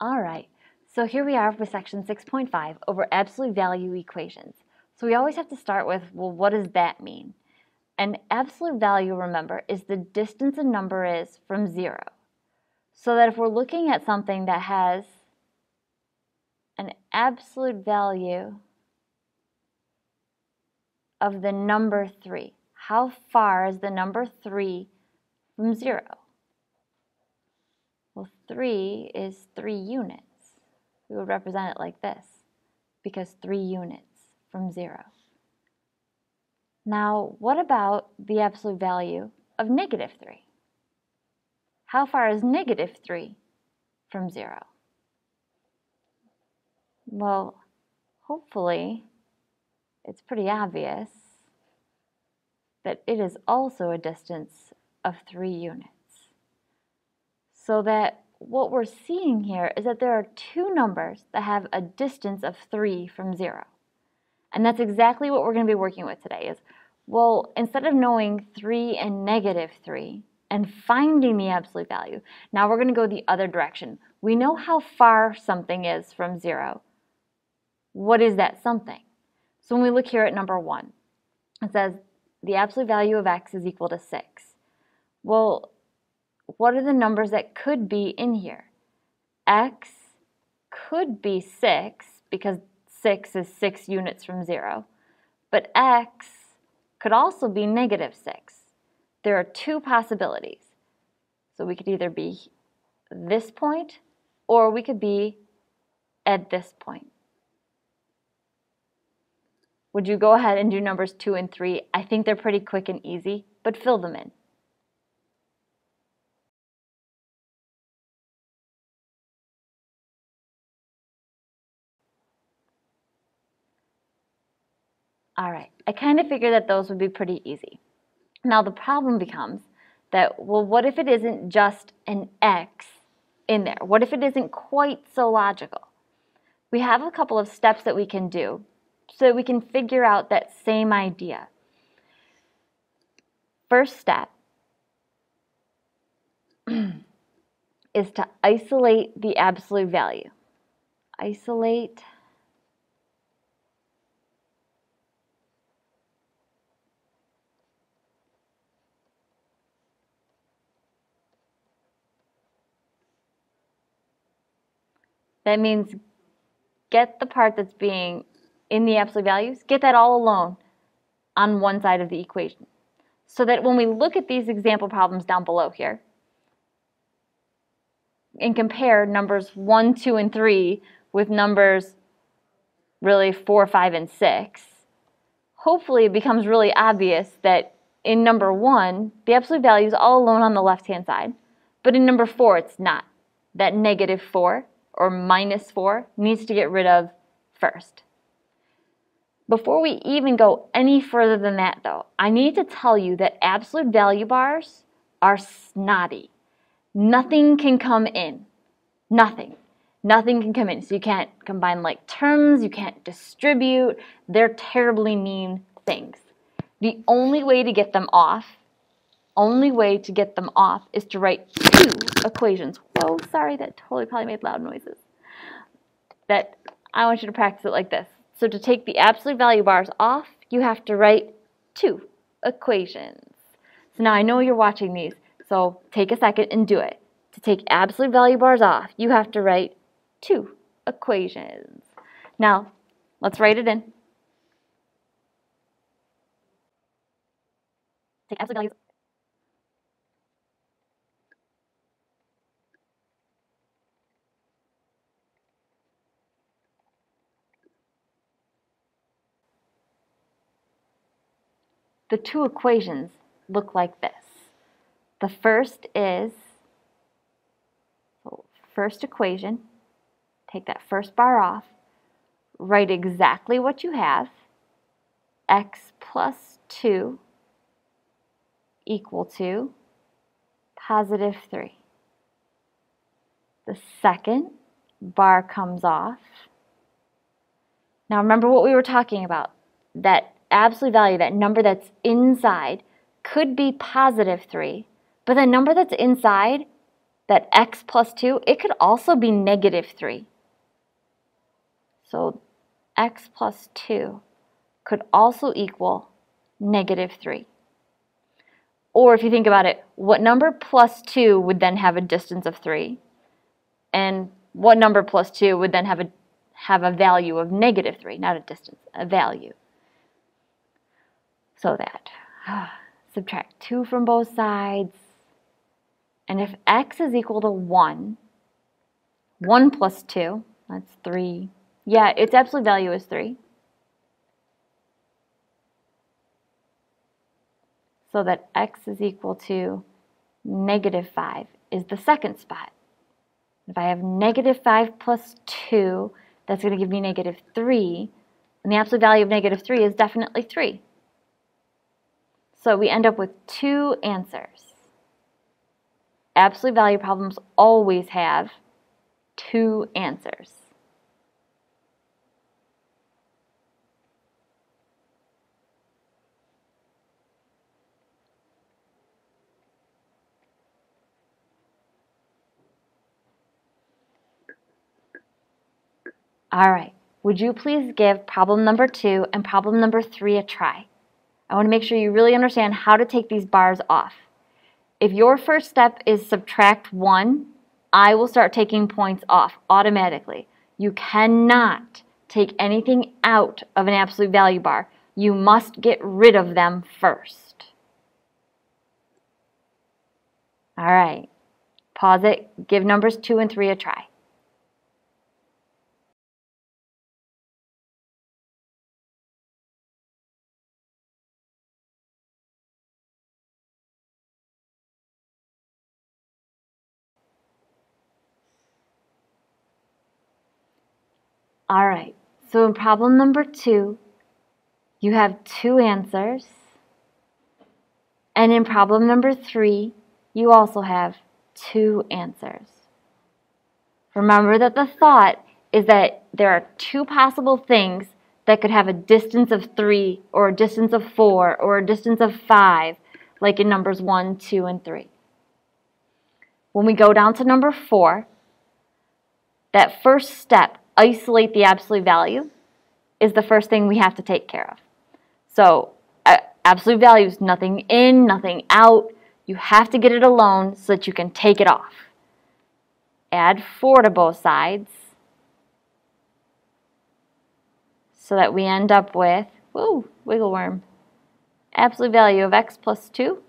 All right, so here we are with section 6.5 over absolute value equations. So we always have to start with, well, what does that mean? An absolute value, remember, is the distance a number is from 0. So that if we're looking at something that has an absolute value of the number 3, how far is the number 3 from 0? Well, 3 is 3 units. We would represent it like this, because 3 units from 0. Now, what about the absolute value of negative 3? How far is negative 3 from 0? Well, hopefully, it's pretty obvious that it is also a distance of 3 units. So that what we're seeing here is that there are two numbers that have a distance of 3 from 0. And that's exactly what we're going to be working with today is, well, instead of knowing 3 and negative 3 and finding the absolute value, now we're going to go the other direction. We know how far something is from 0. What is that something? So when we look here at number 1, it says the absolute value of x is equal to 6. Well, what are the numbers that could be in here? X could be 6 because 6 is 6 units from 0, but x could also be negative 6. There are two possibilities. So we could either be this point or we could be at this point. Would you go ahead and do numbers 2 and 3? I think they're pretty quick and easy, but fill them in. All right, I kind of figured that those would be pretty easy. Now the problem becomes that, well, what if it isn't just an x in there? What if it isn't quite so logical? We have a couple of steps that we can do so that we can figure out that same idea. First step is to isolate the absolute value. Isolate that means get the part that's being in the absolute values, get that all alone on one side of the equation. So that when we look at these example problems down below here and compare numbers 1, 2, and 3 with numbers really 4, 5, and 6, hopefully it becomes really obvious that in number 1, the absolute value is all alone on the left-hand side, but in number 4, it's not. That negative 4 or minus 4 needs to get rid of first. Before we even go any further than that, though, I need to tell you that absolute value bars are snotty. Nothing can come in. Nothing. Nothing can come in. So you can't combine like terms, you can't distribute. They're terribly mean things. The only way to get them off is to write two equations. Whoa, sorry, that totally probably made loud noises. That I want you to practice it like this. So to take the absolute value bars off, you have to write two equations. So now I know you're watching these, so take a second and do it. To take absolute value bars off, you have to write two equations. Now, let's write it in. Take absolute values. The two equations look like this. The first is, so first equation, take that first bar off, write exactly what you have, x plus 2 equal to positive 3. The second bar comes off. Now remember what we were talking about, that absolute value, that number that's inside, could be positive 3, but the number that's inside, that x plus 2, it could also be negative 3. So x plus 2 could also equal negative 3. Or if you think about it, what number plus 2 would then have a distance of 3? And what number plus 2 would then have a value of negative 3, not a distance, a value. So that, subtract 2 from both sides. And if x is equal to 1, 1 plus 2, that's 3. Yeah, its absolute value is 3. So that x is equal to negative 5 is the second spot. If I have negative 5 plus 2, that's going to give me negative 3. And the absolute value of negative 3 is definitely 3. So we end up with 2 answers. Absolute value problems always have 2 answers. All right, would you please give problem number 2 and problem number 3 a try? I want to make sure you really understand how to take these bars off. If your first step is subtract 1, I will start taking points off automatically. You cannot take anything out of an absolute value bar. You must get rid of them first. All right, pause it, give numbers 2 and 3 a try. All right, so in problem number 2, you have 2 answers. And in problem number 3, you also have 2 answers. Remember that the thought is that there are 2 possible things that could have a distance of 3 or a distance of 4 or a distance of 5, like in numbers 1, 2, and 3. When we go down to number 4, that first step, isolate the absolute value, is the first thing we have to take care of. So absolute value is nothing in, nothing out. You have to get it alone so that you can take it off. Add 4 to both sides so that we end up with, woo, wiggle worm, absolute value of x plus 2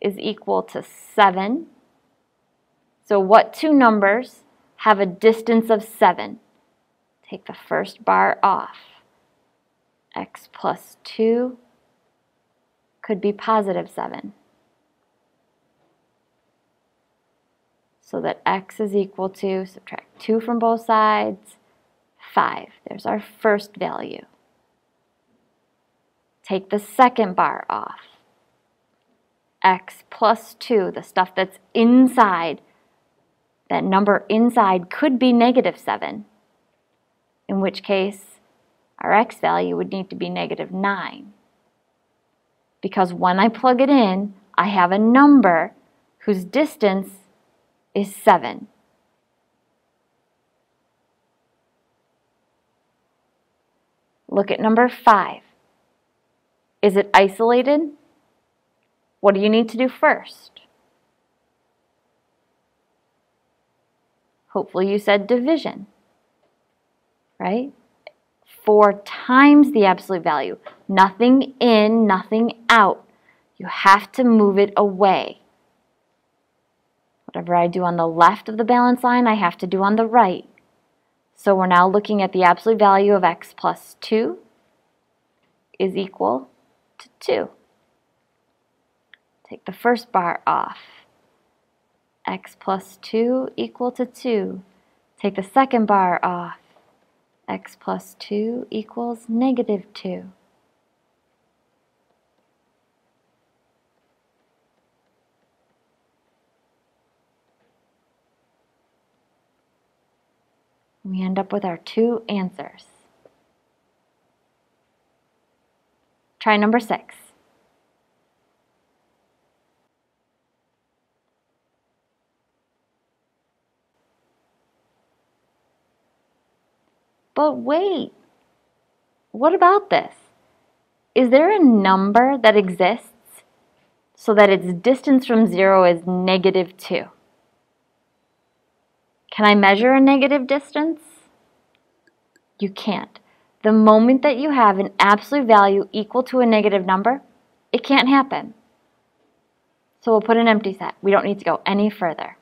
is equal to 7. So what 2 numbers have a distance of 7? Take the first bar off. X plus 2 could be positive 7. So that x is equal to, subtract 2 from both sides, 5. There's our first value. Take the second bar off. X plus 2, the stuff that's inside, that number inside could be negative 7, in which case our x value would need to be negative 9. Because when I plug it in, I have a number whose distance is 7. Look at number 5. Is it isolated? What do you need to do first? Hopefully you said division, right? 4 times the absolute value. Nothing in, nothing out. You have to move it away. Whatever I do on the left of the balance line, I have to do on the right. So we're now looking at the absolute value of x plus 2 is equal to 2. Take the first bar off. X plus 2 equal to 2. Take the second bar off. X plus 2 equals negative 2. We end up with our 2 answers. Try number 6. But wait, what about this? Is there a number that exists so that its distance from 0 is -2? Can I measure a negative distance? You can't. The moment that you have an absolute value equal to a negative number, it can't happen. So we'll put an empty set. We don't need to go any further.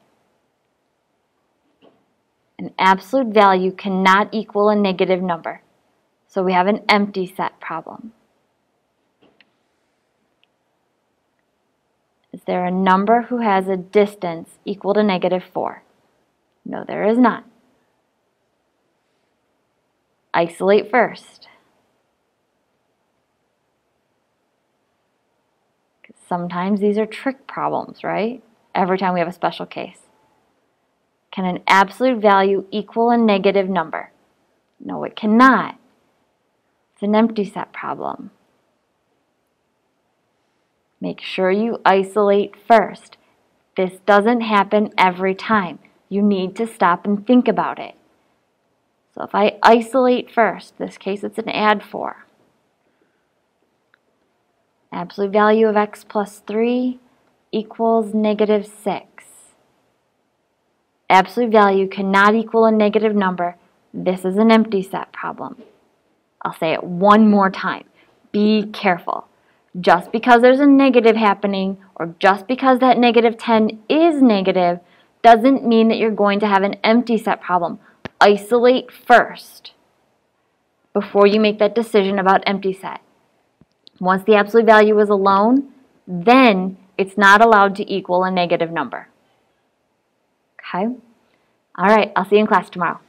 An absolute value cannot equal a negative number. So we have an empty set problem. Is there a number who has a distance equal to -4? No, there is not. Isolate first. Sometimes these are trick problems, right? Every time we have a special case. Can an absolute value equal a negative number? No, it cannot. It's an empty set problem. Make sure you isolate first. This doesn't happen every time. You need to stop and think about it. So if I isolate first, this case it's an add 4. Absolute value of x plus 3 equals -6. Absolute value cannot equal a negative number. This is an empty set problem. I'll say it one more time. Be careful. Just because there's a negative happening, or just because that -10 is negative, doesn't mean that you're going to have an empty set problem. Isolate first before you make that decision about empty set. Once the absolute value is alone, then it's not allowed to equal a negative number. Okay? All right, I'll see you in class tomorrow.